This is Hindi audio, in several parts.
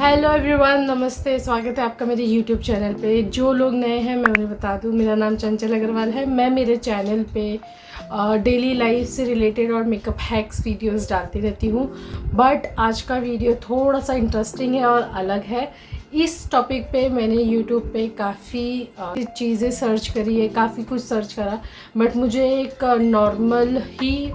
हेलो एवरीवन, नमस्ते। स्वागत है आपका मेरे यूट्यूब चैनल पे। जो लोग नए हैं मैं उन्हें बता दूं, मेरा नाम चंचल अग्रवाल है। मैं मेरे चैनल पे डेली लाइफ से रिलेटेड और मेकअप हैक्स वीडियोस डालती रहती हूँ। बट आज का वीडियो थोड़ा सा इंटरेस्टिंग है और अलग है। इस टॉपिक पे मैंने यूट्यूब पे काफ़ी चीज़ें सर्च करी है, काफ़ी कुछ सर्च करा, बट मुझे एक नॉर्मल ही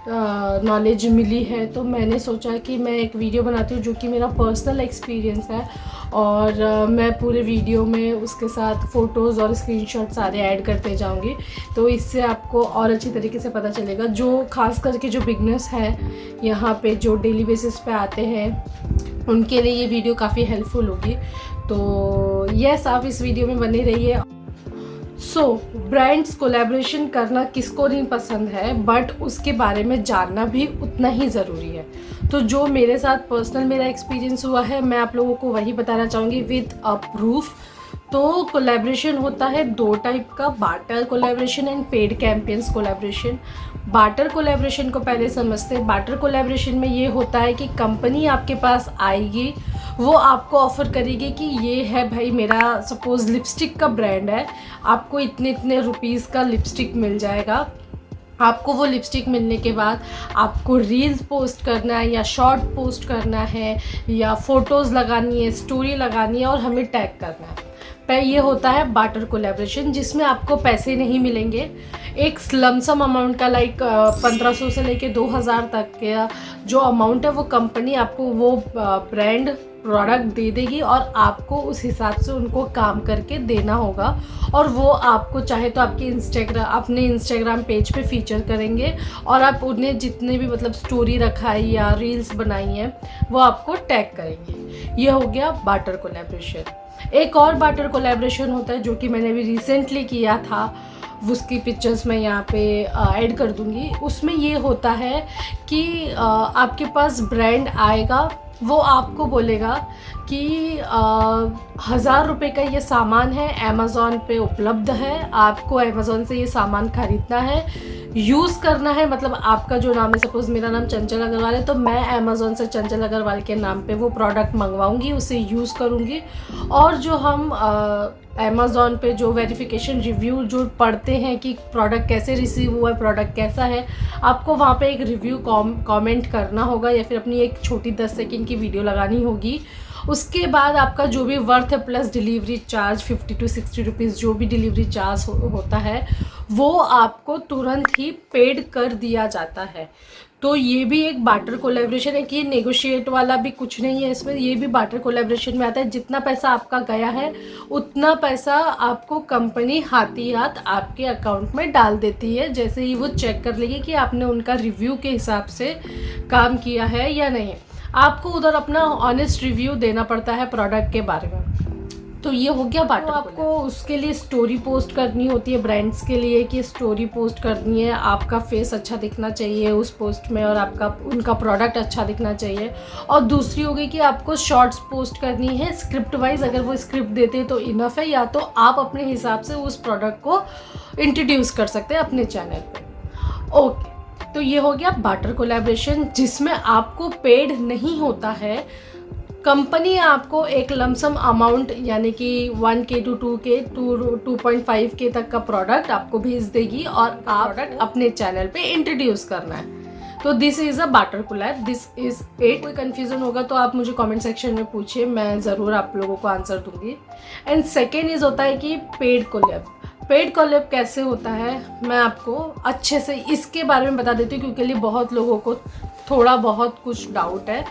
नॉलेज मिली है। तो मैंने सोचा कि मैं एक वीडियो बनाती हूँ जो कि मेरा पर्सनल एक्सपीरियंस है, और मैं पूरे वीडियो में उसके साथ फ़ोटोज़ और स्क्रीनशॉट सारे ऐड करते जाऊँगी। तो इससे आपको और अच्छी तरीके से पता चलेगा। जो खास करके जो बिगनर्स हैं यहाँ पे, जो डेली बेसिस पे आते हैं, उनके लिए ये वीडियो काफ़ी हेल्पफुल होगी। तो यस, आप इस वीडियो में बने रहिए। ब्रांड्स कोलैबोरेशन करना किसको नहीं पसंद है, बट उसके बारे में जानना भी उतना ही ज़रूरी है। तो जो मेरे साथ पर्सनल मेरा एक्सपीरियंस हुआ है, मैं आप लोगों को वही बताना चाहूँगी विद अ प्रूफ। तो कोलैबोरेशन होता है दो टाइप का, barter collaboration and paid campaigns collaboration. Barter collaboration को पहले समझते हैं। बार्टर कोलैबोरेशन में ये होता है कि कंपनी आपके पास आएगी, वो आपको ऑफ़र करेगी कि ये है भाई, मेरा सपोज़ लिपस्टिक का ब्रांड है, आपको इतने इतने रुपीज़ का लिपस्टिक मिल जाएगा। आपको वो लिपस्टिक मिलने के बाद आपको रील्स पोस्ट करना है या शॉर्ट पोस्ट करना है या फ़ोटोज़ लगानी है, स्टोरी लगानी है और हमें टैग करना है। ये होता है बार्टर कोलैबोरेशन, जिसमें आपको पैसे नहीं मिलेंगे। एक लमसम अमाउंट का, लाइक 1500 से लेके 2000 तक का जो अमाउंट है, वो कंपनी आपको वो ब्रांड प्रोडक्ट दे देगी और आपको उस हिसाब से उनको काम करके देना होगा। और वो आपको चाहे तो आपके अपने इंस्टाग्राम पेज पे फीचर करेंगे, और आप उन्हें जितने भी मतलब स्टोरी रखा है या रील्स बनाई हैं वो आपको टैग करेंगे। ये हो गया बार्टर कोलैबोरेशन। एक और बार्टर कोलैबोरेशन होता है जो कि मैंने अभी रिसेंटली किया था, उसकी पिक्चर्स मैं यहाँ पे ऐड कर दूँगी। उसमें ये होता है कि आपके पास ब्रांड आएगा, वो आपको बोलेगा कि 1000 रुपये का ये सामान है, अमेज़ॉन पे उपलब्ध है, आपको अमेज़ॉन से ये सामान ख़रीदना है, यूज़ करना है। मतलब आपका जो नाम है, सपोज़ मेरा नाम चंचल अग्रवाल है, तो मैं अमेज़ॉन से चंचल अग्रवाल के नाम पे वो प्रोडक्ट मंगवाऊंगी, उसे यूज़ करूंगी। और जो हम अमेज़ॉन पे जो वेरिफिकेशन रिव्यू जो पढ़ते हैं कि प्रोडक्ट कैसे रिसीव हुआ है, प्रोडक्ट कैसा है, आपको वहाँ पे एक रिव्यू कमेंट करना होगा या फिर अपनी एक छोटी 10 सेकंड की वीडियो लगानी होगी। उसके बाद आपका जो भी वर्थ है plus delivery charge 50 to 60 rupees, जो भी डिलीवरी चार्ज होता है, वो आपको तुरंत ही पेड कर दिया जाता है। तो ये भी एक बार्टर कोलैबोरेशन है कि नेगोशिएट वाला भी कुछ नहीं है इसमें, ये भी बार्टर कोलैबोरेशन में आता है। जितना पैसा आपका गया है उतना पैसा आपको कंपनी हाथी हाथ आपके अकाउंट में डाल देती है, जैसे ही वो चेक कर लेगी कि आपने उनका रिव्यू के हिसाब से काम किया है या नहीं। आपको उधर अपना ऑनेस्ट रिव्यू देना पड़ता है प्रोडक्ट के बारे में। तो ये हो गया बार्टर। तो आपको उसके लिए स्टोरी पोस्ट करनी होती है ब्रांड्स के लिए, कि स्टोरी पोस्ट करनी है, आपका फेस अच्छा दिखना चाहिए उस पोस्ट में और आपका उनका प्रोडक्ट अच्छा दिखना चाहिए। और दूसरी हो गई कि आपको शॉर्ट्स पोस्ट करनी है स्क्रिप्ट वाइज। अगर वो स्क्रिप्ट देते हैं तो इनफ है, या तो आप अपने हिसाब से उस प्रोडक्ट को इंट्रोड्यूस कर सकते हैं अपने चैनल पर। ओके, तो ये हो गया बार्टर कोलैबोरेशन, जिसमें आपको पेड नहीं होता है। कंपनी आपको एक लमसम अमाउंट यानी कि 1K to 2K to 2.5K तक का प्रोडक्ट आपको भेज देगी और आप प्रोडक्ट अपने चैनल पे इंट्रोड्यूस करना है। तो this is a barter collab, this is it. कोई कन्फ्यूज़न होगा तो आप मुझे कमेंट सेक्शन में पूछिए, मैं ज़रूर आप लोगों को आंसर दूंगी। एंड सेकेंड इज़ होता है कि पेड कोलैब। पेड कोलैब कैसे होता है मैं आपको अच्छे से इसके बारे में बता देती हूँ, क्योंकि लिए बहुत लोगों को थोड़ा बहुत कुछ डाउट है,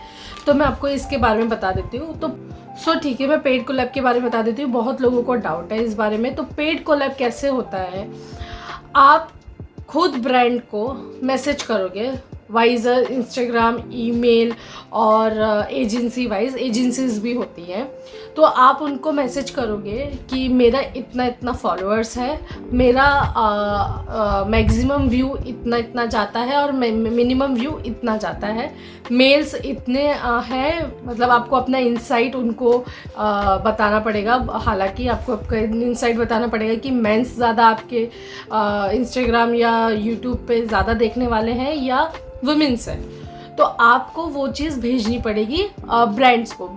तो मैं आपको इसके बारे में बता देती हूँ। तो ठीक है, मैं पेड कोलैब के बारे में बता देती हूँ। बहुत लोगों को डाउट है इस बारे में। तो पेड कोलैब कैसे होता है, आप खुद ब्रांड को मैसेज करोगे वाइजर, इंस्टाग्राम, ईमेल और एजेंसी वाइज, एजेंसीज भी होती हैं। तो आप उनको मैसेज करोगे कि मेरा इतना इतना फॉलोअर्स है, मेरा मैक्सिमम व्यू इतना इतना जाता है और मिनिमम व्यू इतना जाता है, मेल्स इतने हैं। मतलब आपको अपना इंसाइट उनको बताना पड़ेगा। हालांकि आपको आपका इंसाइट बताना पड़ेगा कि मेंस ज़्यादा आपके इंस्टाग्राम या यूट्यूब पे ज़्यादा देखने वाले हैं या वुमेन्स है। तो आपको वो चीज़ भेजनी पड़ेगी ब्रांड्स को।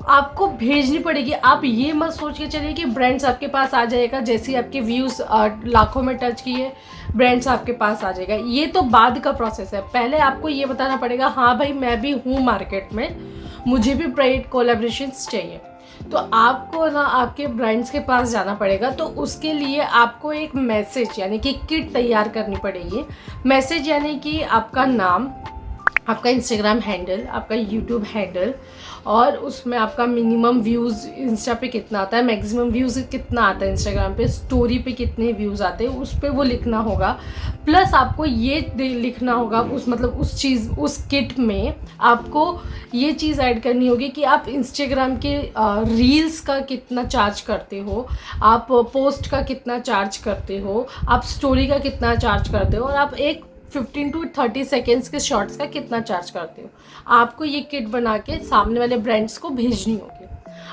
आपको भेजनी पड़ेगी। आप ये मत सोच के चलिए कि ब्रांड्स आपके पास आ जाएगा, जैसे ही आपके व्यूज़ लाखों में टच किए ब्रांड्स आपके पास आ जाएगा। ये तो बाद का प्रोसेस है। पहले आपको ये बताना पड़ेगा हाँ भाई मैं भी हूँ मार्केट में, मुझे भी पेड कोलैबोरेशंस चाहिए। तो आपको ना आपके ब्रांड्स के पास जाना पड़ेगा। तो उसके लिए आपको एक मैसेज यानी कि किट तैयार करनी पड़ेगी। मैसेज यानी कि आपका नाम, आपका इंस्टाग्राम हैंडल, आपका यूट्यूब हैंडल, और उसमें आपका मिनिमम व्यूज़ इंस्टा पे कितना आता है, मैक्सिमम व्यूज़ कितना आता है इंस्टाग्राम पे, स्टोरी पे कितने व्यूज़ आते हैं उस पे वो लिखना होगा। प्लस आपको ये लिखना होगा उस किट में आपको ये चीज़ ऐड करनी होगी कि आप इंस्टाग्राम के रील्स का कितना चार्ज करते हो, आप पोस्ट का कितना चार्ज करते हो, आप स्टोरी का कितना चार्ज करते हो, और आप एक 15 to 30 सेकेंड्स के शॉर्ट्स का कितना चार्ज करते हो। आपको ये किट बना के सामने वाले ब्रांड्स को भेजनी होगी।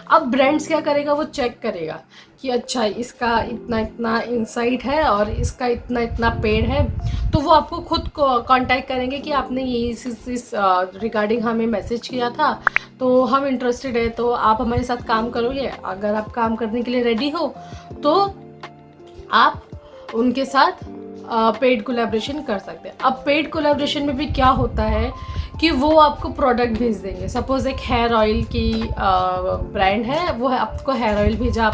अब ब्रांड्स क्या करेगा, वो चेक करेगा कि अच्छा इसका इतना इतना इनसाइट है और इसका इतना इतना पेड है, तो वो आपको खुद कांटेक्ट करेंगे कि आपने ये इस रिगार्डिंग हमें मैसेज किया था, तो हम इंटरेस्टेड है, तो आप हमारे साथ काम करोगे। अगर आप काम करने के लिए रेडी हो तो आप उनके साथ पेड कोलैबोरेशन कर सकते हैं। अब पेड कोलैबोरेशन में भी क्या होता है कि वो आपको प्रोडक्ट भेज देंगे। सपोज़ एक हेयर ऑयल की ब्रांड है, वो है आपको हेयर ऑयल भेजा,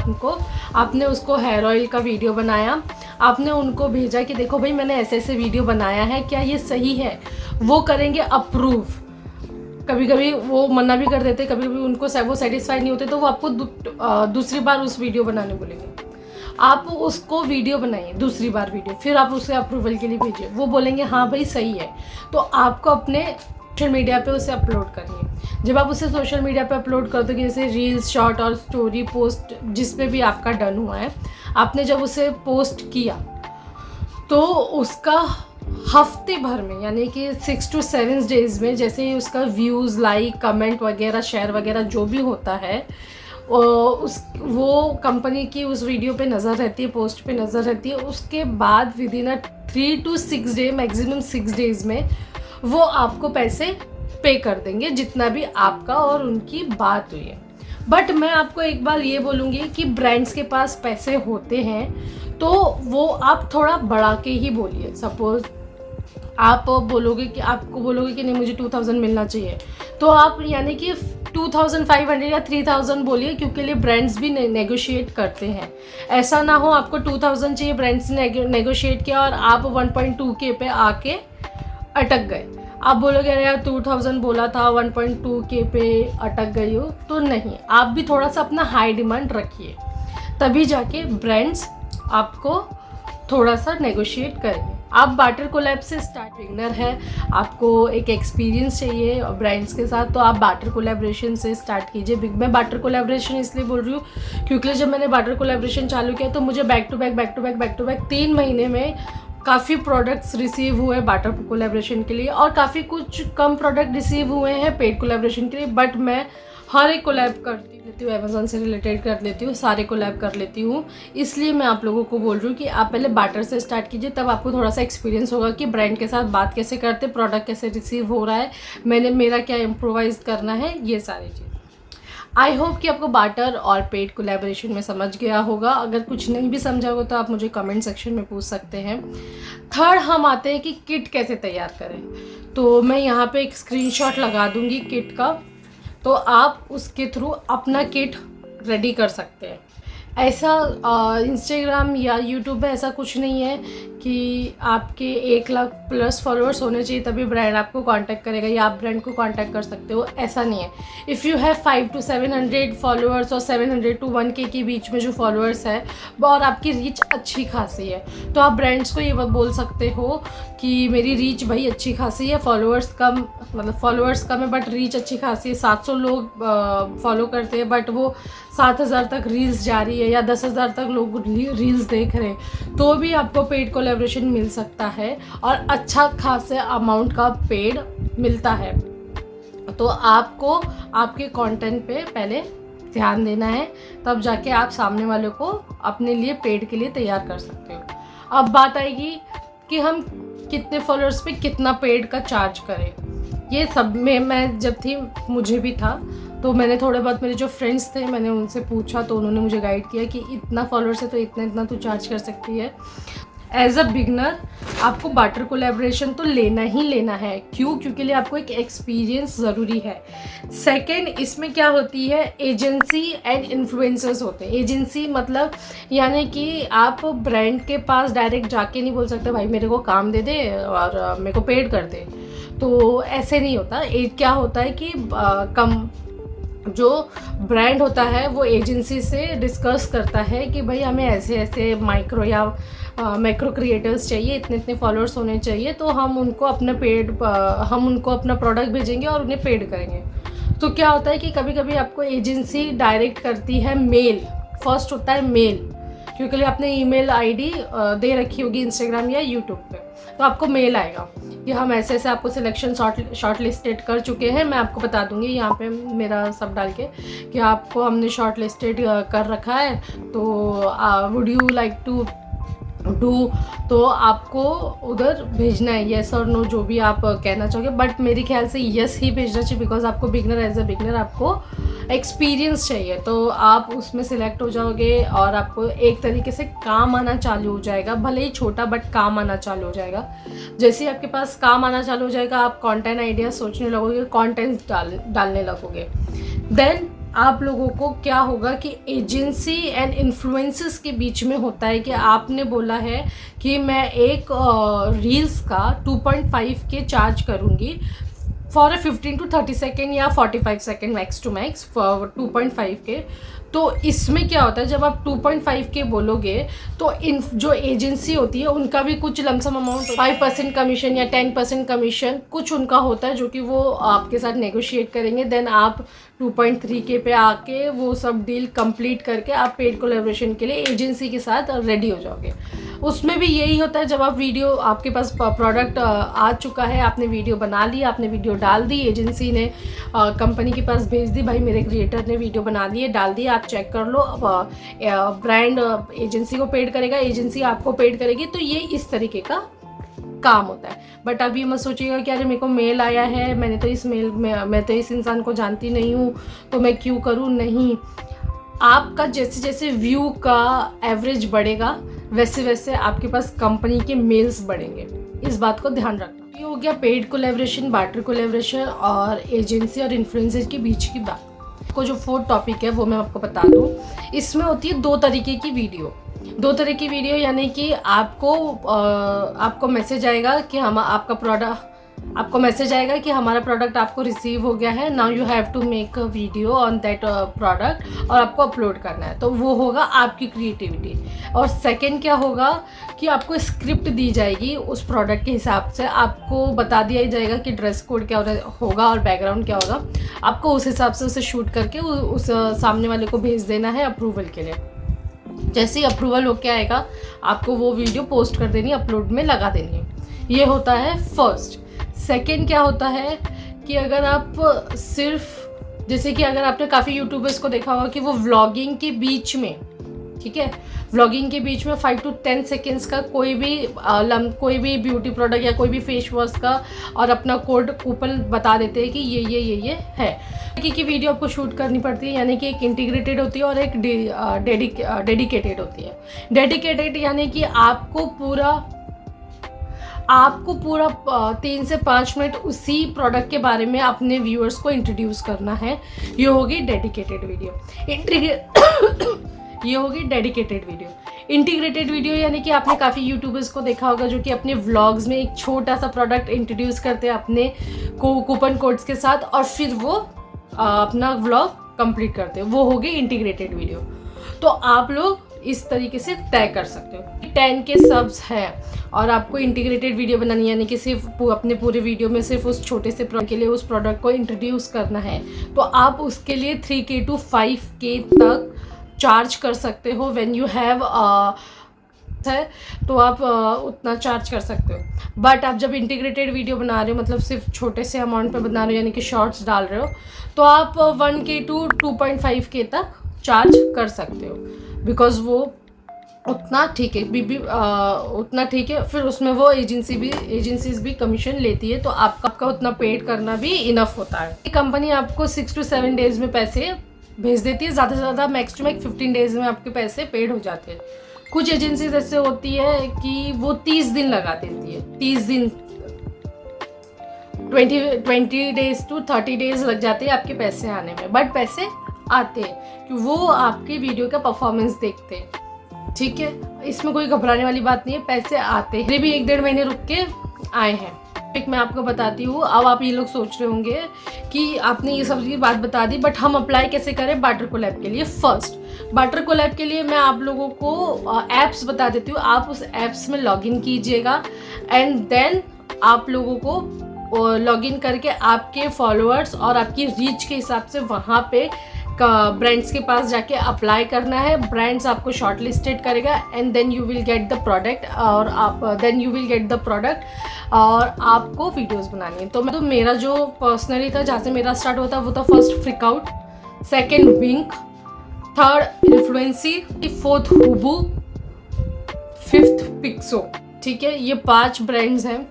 आपने उसको हेयर ऑयल का वीडियो बनाया, आपने उनको भेजा कि देखो भाई मैंने ऐसे ऐसे वीडियो बनाया है, क्या ये सही है। वो करेंगे अप्रूव। कभी कभी वो मना भी कर देते, कभी कभी उनको वो सेटिस्फाई नहीं होते, तो वो आपको दूसरी बार उस वीडियो बनाने बोलेंगे। आप उसको वीडियो बनाइए, दूसरी बार वीडियो, फिर आप उसे अप्रूवल के लिए भेजिए। वो बोलेंगे हाँ भाई सही है, तो आपको अपने सोशल मीडिया पे उसे अपलोड करिए। जब आप उसे सोशल मीडिया पे अपलोड कर दोगे, जैसे रील्स, शॉर्ट और स्टोरी पोस्ट जिस पे भी आपका डन हुआ है, आपने जब उसे पोस्ट किया तो उसका हफ्ते भर में यानी कि 6 to 7 डेज़ में जैसे ही उसका व्यूज़, लाइक, कमेंट वगैरह, शेयर वगैरह जो भी होता है, वो कंपनी की उस वीडियो पे नज़र रहती है, पोस्ट पे नज़र रहती है। उसके बाद within 3 to 6 day, maximum 6 days में वो आपको पैसे पे कर देंगे, जितना भी आपका और उनकी बात हुई है। बट मैं आपको एक बार ये बोलूँगी कि ब्रांड्स के पास पैसे होते हैं तो वो आप थोड़ा बढ़ा के ही बोलिए। सपोज़ आप आपको बोलोगे कि नहीं मुझे 2000 मिलना चाहिए, तो आप यानी कि 2500 या 3000 बोलिए, क्योंकि लिए ब्रांड्स भी नेगोशिएट करते हैं। ऐसा ना हो आपको 2000 चाहिए, ब्रांड्स ने नेगोशिएट किया और आप 1.2K पे आके अटक गए। आप बोलोगे अरे यार 2000 बोला था, 1.2K पे अटक गई हो, तो नहीं, आप भी थोड़ा सा अपना हाई डिमांड रखिए, तभी जाके ब्रांड्स आपको थोड़ा सा नेगोशिएट करेंगे। आप बार्टर कोलैब से स्टार्ट, बिगनर है, आपको एक एक्सपीरियंस चाहिए ब्रांड्स के साथ, तो आप बार्टर कोलैबोरेशन से स्टार्ट कीजिए। मैं बार्टर कोलैबोरेशन इसलिए बोल रही हूँ क्योंकि जब मैंने बार्टर कोलैबोरेशन चालू किया तो मुझे बैक टू बैक 3 महीने में काफ़ी प्रोडक्ट्स रिसीव हुए बार्टर कोलैबोरेशन के लिए, और काफ़ी कुछ कम प्रोडक्ट रिसीव हुए हैं पेड कोलैबोरेशन के लिए। बट मैं हर एक कोलैब करती लेती हूँ, अमेज़ॉन से रिलेटेड कर लेती हूँ, सारे कोलैब कर लेती हूँ। इसलिए मैं आप लोगों को बोल रही हूँ कि आप पहले बार्टर से स्टार्ट कीजिए, तब आपको थोड़ा सा एक्सपीरियंस होगा कि ब्रांड के साथ बात कैसे करते, प्रोडक्ट कैसे रिसीव हो रहा है, मेरा क्या इम्प्रोवाइज़ करना है, ये सारी चीज़। आई होप कि आपको बार्टर और पेड कोलैबोरेशन में समझ गया होगा। अगर कुछ नहीं भी समझा होगा तो आप मुझे कमेंट सेक्शन में पूछ सकते हैं। थर्ड हम आते हैं कि किट कैसे तैयार करें। तो मैं यहाँ पे एक स्क्रीनशॉट लगा दूँगी किट का, तो आप उसके थ्रू अपना किट रेडी कर सकते हैं। ऐसा इंस्टाग्राम या यूट्यूब में ऐसा कुछ नहीं है कि आपके 1 लाख प्लस फॉलोअर्स होने चाहिए तभी ब्रांड आपको कांटेक्ट करेगा या आप ब्रांड को कांटेक्ट कर सकते हो, ऐसा नहीं है। If you have 5 to 700 followers और 700 to 1K के बीच में जो फॉलोअर्स है और आपकी रीच अच्छी खासी है, तो आप ब्रांड्स को ये बोल सकते हो कि मेरी रीच भाई अच्छी खासी है, फॉलोअर्स कम है बट रीच अच्छी खासी है। 700 लोग फॉलो करते हैं बट वो 7000 तक रील्स जा रही है या 10,000 तक लोग रील्स देख रहे हैं, तो भी आपको पेड कोलैबोरेशन मिल सकता है और अच्छा खासे अमाउंट का पेड मिलता है। तो आपको आपके कंटेंट पे पहले ध्यान देना है, तब जाके आप सामने वाले को अपने लिए पेड के लिए तैयार कर सकते हो। अब बात आएगी कि हम कितने फॉलोअर्स पे कितना पेड का चार्ज करें। ये सब में मैं जब थी मुझे भी था, तो मैंने थोड़े बहुत मेरे जो फ्रेंड्स थे मैंने उनसे पूछा, तो उन्होंने मुझे गाइड किया कि इतना फॉलोअर्स है तो इतना इतना तू चार्ज कर सकती है। एज अ बिगनर आपको बार्टर कोलैबोरेशन तो लेना ही लेना है। क्यों? क्योंकि लिए आपको एक एक्सपीरियंस ज़रूरी है। सेकंड, इसमें क्या होती है, एजेंसी एंड इन्फ्लुएंसर्स होते हैं। एजेंसी मतलब यानी कि आप ब्रांड के पास डायरेक्ट जाके नहीं बोल सकते भाई मेरे को काम दे दे और मेरे को पेड कर दे, तो ऐसे नहीं होता। क्या होता है कि जो ब्रांड होता है वो एजेंसी से डिस्कस करता है कि भाई हमें ऐसे ऐसे माइक्रो या मैक्रो क्रिएटर्स चाहिए, इतने इतने फॉलोअर्स होने चाहिए, तो हम उनको अपना प्रोडक्ट भेजेंगे और उन्हें पेड करेंगे। तो क्या होता है कि कभी कभी आपको एजेंसी डायरेक्ट करती है मेल, फर्स्ट होता है मेल, क्योंकि आपने ईमेल आईडी दे रखी होगी इंस्टाग्राम या यूट्यूब पे, तो आपको मेल आएगा कि हम ऐसे ऐसे आपको सिलेक्शन शॉर्ट लिस्टेड कर चुके हैं। मैं आपको बता दूंगी यहाँ पे मेरा सब डाल के कि आपको हमने शॉर्ट लिस्टेड कर रखा है, तो would you like to do, तो आपको उधर भेजना है येस और नो, जो भी आप कहना चाहोगे। बट मेरे ख्याल से येस ही भेजना चाहिए, बिकॉज आपको बिगनर एज अ बिगनर आपको एक्सपीरियंस चाहिए, तो आप उसमें सिलेक्ट हो जाओगे और आपको एक तरीके से काम आना चालू हो जाएगा, भले ही छोटा बट काम आना चालू हो जाएगा। जैसे ही आपके पास काम आना चालू हो जाएगा आप कंटेंट आइडिया सोचने लगोगे, कंटेंट्स डालने लगोगे। देन आप लोगों को क्या होगा कि एजेंसी एंड इन्फ्लुएंसर्स के बीच में होता है कि आपने बोला है कि मैं एक रील्स का 2.5 के चार्ज करूँगी फॉर अ 15 to 30 सेकेंड या 45 second max to max for 2.5 K. तो इसमें क्या होता है, जब आप 2.5 के बोलोगे तो इन जो एजेंसी होती है उनका भी कुछ लमसम अमाउंट 5% कमीशन या 10% कमीशन कुछ उनका होता है, जो कि वो आपके साथ नेगोशिएट करेंगे। देन आप 2.3 के पे आके वो सब डील कंप्लीट करके आप पेड कोलैबोरेशन के लिए एजेंसी के साथ रेडी हो जाओगे। उसमें भी यही होता है, जब आप वीडियो आपके पास प्रोडक्ट आ चुका है, आपने वीडियो बना ली, आपने वीडियो डाल दी, एजेंसी ने कंपनी के पास भेज दी, भाई मेरे क्रिएटर ने वीडियो बना ली है, डाल दी, आप चेक कर लो। ब्रांड एजेंसी को पेड करेगा, एजेंसी आपको पेड करेगी, तो ये इस तरीके का काम होता है। बट अभी मत सोचिएगा कि अरे मेरे को मेल आया है, मैंने तो इस मेल में मैं तो इस इंसान को जानती नहीं हूँ तो मैं क्यों करूँ, नहीं। आपका जैसे जैसे व्यू का एवरेज बढ़ेगा वैसे वैसे आपके पास कंपनी के मेल्स बढ़ेंगे, इस बात को ध्यान रखना। ये हो गया पेड कोलैबोरेशन, बार्टर कोलैबोरेशन और एजेंसी और इन्फ्लुएंसर के बीच की बात। को जो फोर्थ टॉपिक है वो मैं आपको बता दूँ, इसमें होती है दो तरह की वीडियो, यानी कि आपको मैसेज आएगा कि हमारा प्रोडक्ट आपको रिसीव हो गया है, now you have to make a video on that product और आपको अपलोड करना है, तो वो होगा आपकी क्रिएटिविटी। और सेकंड क्या होगा कि आपको स्क्रिप्ट दी जाएगी उस प्रोडक्ट के हिसाब से, आपको बता दिया जाएगा कि ड्रेस कोड क्या होगा और बैकग्राउंड क्या होगा, आपको उस हिसाब से उसे शूट करके उस सामने वाले को भेज देना है अप्रूवल के लिए। जैसे ही अप्रूवल होके आएगा आपको वो वीडियो पोस्ट कर देनी, अपलोड में लगा देनी है। ये होता है फर्स्ट। सेकंड क्या होता है कि अगर आप सिर्फ, जैसे कि अगर आपने काफ़ी यूट्यूबर्स को देखा होगा कि वो व्लॉगिंग के बीच में, ठीक है, व्लॉगिंग के बीच में 5 to 10 सेकेंड्स का कोई भी ब्यूटी प्रोडक्ट या कोई भी फेस वॉश का और अपना कूपन बता देते हैं कि ये है की वीडियो आपको शूट करनी पड़ती है, यानी कि एक इंटीग्रेटेड होती है और एक डेडिकेटेड होती है। डेडिकेटेड यानी कि आपको पूरा 3 से 5 मिनट उसी प्रोडक्ट के बारे में अपने व्यूअर्स को इंट्रोड्यूस करना है, ये होगी डेडिकेटेड वीडियो। ये होगी डेडिकेटेड वीडियो। इंटीग्रेटेड वीडियो यानी कि आपने काफ़ी यूट्यूबर्स को देखा होगा जो कि अपने व्लॉग्स में एक छोटा सा प्रोडक्ट इंट्रोड्यूस करते हैं अपने कूपन कोड्स के साथ और फिर वो अपना व्लॉग कंप्लीट करते हैं, वो होगी इंटीग्रेटेड वीडियो। तो आप लोग इस तरीके से तय कर सकते हो। 10 के सब्स हैं और आपको इंटीग्रेटेड वीडियो बनानी, यानी कि सिर्फ अपने पूरे वीडियो में सिर्फ उस छोटे से प्रोडक्ट के लिए उस प्रोडक्ट को इंट्रोड्यूस करना है, तो आप उसके लिए 3K to 5K तक चार्ज कर सकते हो। व्हेन यू हैव है तो आप उतना चार्ज कर सकते हो। बट आप जब इंटीग्रेटेड वीडियो बना रहे हो, मतलब सिर्फ छोटे से अमाउंट पे बना रहे हो, यानी कि शॉर्ट्स डाल रहे हो, तो आप 1K to 2.5K तक चार्ज कर सकते हो, बिकॉज वो उतना ठीक है, उतना ठीक है। फिर उसमें वो एजेंसीज भी कमीशन लेती है, तो आपका उतना पेड करना भी इनफ होता है। कंपनी आपको 6 to 7 डेज में पैसे भेज देती है, ज़्यादा से ज़्यादा मैक्स टू मैक्स 15 डेज में आपके पैसे पेड हो जाते हैं। कुछ एजेंसीज ऐसे होती है कि वो 30 दिन लगा देती है, 30 दिन 20 डेज to 30 डेज लग जाते हैं आपके पैसे आने में, बट पैसे आते हैं कि वो आपकी वीडियो का परफॉर्मेंस देखते हैं। ठीक है, इसमें कोई घबराने वाली बात नहीं है, पैसे आते हैं। भी 1-1.5 महीने रुक के आए हैं। एक मैं आपको बताती हूँ। अब आप ये लोग सोच रहे होंगे कि आपने ये सब की बात बता दी, बट हम अप्लाई कैसे करें बाटर कोलैब के लिए। फर्स्ट बाटर कोलैब के लिए मैं आप लोगों को ऐप्स बता देती हूँ। आप उस ऐप्स में लॉगिन कीजिएगा एंड देन आप लोगों को लॉगिन करके आपके फॉलोअर्स और आपकी रीच के हिसाब से वहाँ पे ब्रांड्स के पास जाके अप्लाई करना है। ब्रांड्स आपको शॉर्ट लिस्टेड करेगा and then you will get the product, और आपको वीडियोस बनानी है। तो मेरा जो पर्सनली था, जहाँ से मेरा स्टार्ट होता वो था फर्स्ट फ्रिकआउट, सेकंड विंक, थर्ड इन्फ्लुएंसी, फोर्थ हुबू, फिफ्थ पिक्सो। ठीक है, ये 5 ब्रांड्स हैं।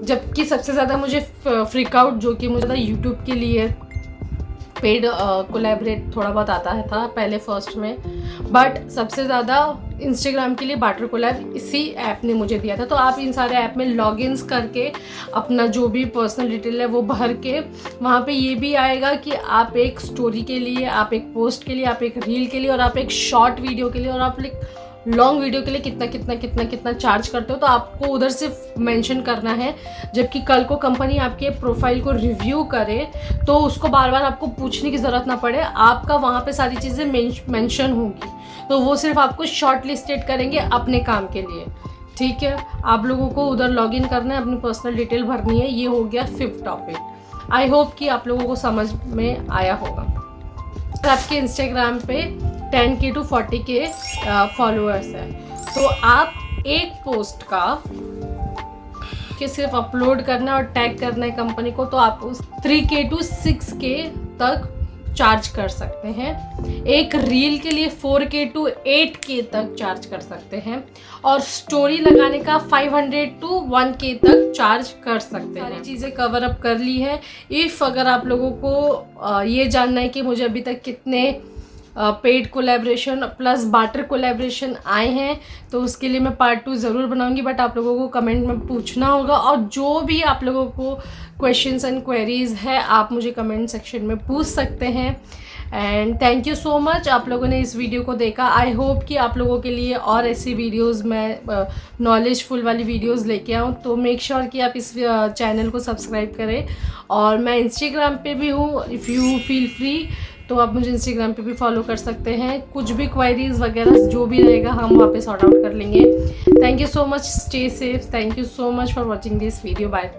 जबकि सबसे ज़्यादा मुझे फ्रिकआउट, जो कि मुझे यूट्यूब के लिए पेड कोलैबोरेट थोड़ा बहुत आता है था पहले फर्स्ट में, बट सबसे ज़्यादा इंस्टाग्राम के लिए बाटर कोलैब इसी ऐप ने मुझे दिया था। तो आप इन सारे ऐप में लॉगिन्स करके अपना जो भी पर्सनल डिटेल है वो भर के, वहाँ पे ये भी आएगा कि आप एक स्टोरी के लिए, आप एक पोस्ट के लिए, आप एक रील के लिए, और आप एक शॉर्ट वीडियो के लिए, और आप लॉन्ग वीडियो के लिए कितना चार्ज करते हो। तो आपको उधर से मेंशन करना है। जबकि कल को कंपनी आपके प्रोफाइल को रिव्यू करे तो उसको बार बार आपको पूछने की ज़रूरत ना पड़े, आपका वहाँ पे सारी चीज़ें मेंशन होंगी। तो वो सिर्फ आपको शॉर्ट लिस्टेड करेंगे अपने काम के लिए। ठीक है, आप लोगों को उधर लॉगिन करना है, अपनी पर्सनल डिटेल भरनी है। ये हो गया 5th टॉपिक। आई होप कि आप लोगों को समझ में आया होगा। आपके इंस्टाग्राम पे 10K to 40K फॉलोअर्स है, तो आप एक पोस्ट का कि सिर्फ अपलोड करना और टैग करना है कंपनी को, तो आप उस 3K to 6K तक चार्ज कर सकते हैं। एक रील के लिए 4K to 8K तक चार्ज कर सकते हैं, और स्टोरी लगाने का 500 to 1K तक चार्ज कर सकते हैं। सारी चीज़ें कवर अप कर ली है। इफ़ अगर आप लोगों को ये जानना है कि मुझे अभी तक कितने paid collaboration plus barter collaboration आए हैं, तो उसके लिए मैं पार्ट 2 ज़रूर बनाऊंगी। बट आप लोगों को कमेंट में पूछना होगा, और जो भी आप लोगों को क्वेश्चंस एंड क्वेरीज़ है आप मुझे कमेंट सेक्शन में पूछ सकते हैं। And thank you so much, आप लोगों ने इस वीडियो को देखा। आई होप कि आप लोगों के लिए और ऐसी वीडियोज़ मैं नॉलेजफुल वाली वीडियोज़ लेके आऊँ। तो मेक श्योर कि आप इस चैनल को सब्सक्राइब करें। और मैं इंस्टाग्राम पे भी हूँ, इफ़ यू फील फ्री, तो आप मुझे इंस्टाग्राम पे भी फॉलो कर सकते हैं। कुछ भी क्वायरीज़ वगैरह जो भी रहेगा हम वहाँ पे सॉर्ट आउट कर लेंगे। Thank you so much, stay safe, thank you so much for watching this video, bye.